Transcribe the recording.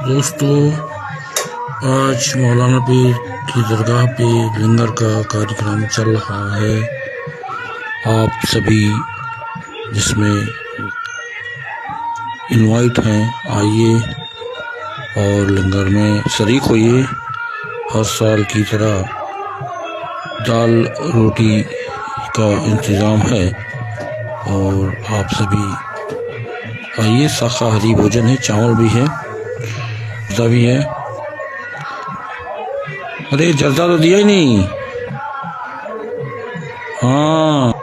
दोस्तों, आज मौलाना पीर की दरगाह पे लंगर का कार्यक्रम चल रहा है। आप सभी जिसमें इनवाइट हैं, आइए और लंगर में शरीक होइए। हर साल की तरह दाल रोटी का इंतज़ाम है और आप सभी आइए। शाकाहारी भोजन है, चावल भी है, जर्दा भी है। अरे जर्दा तो दिया ही नहीं। हाँ।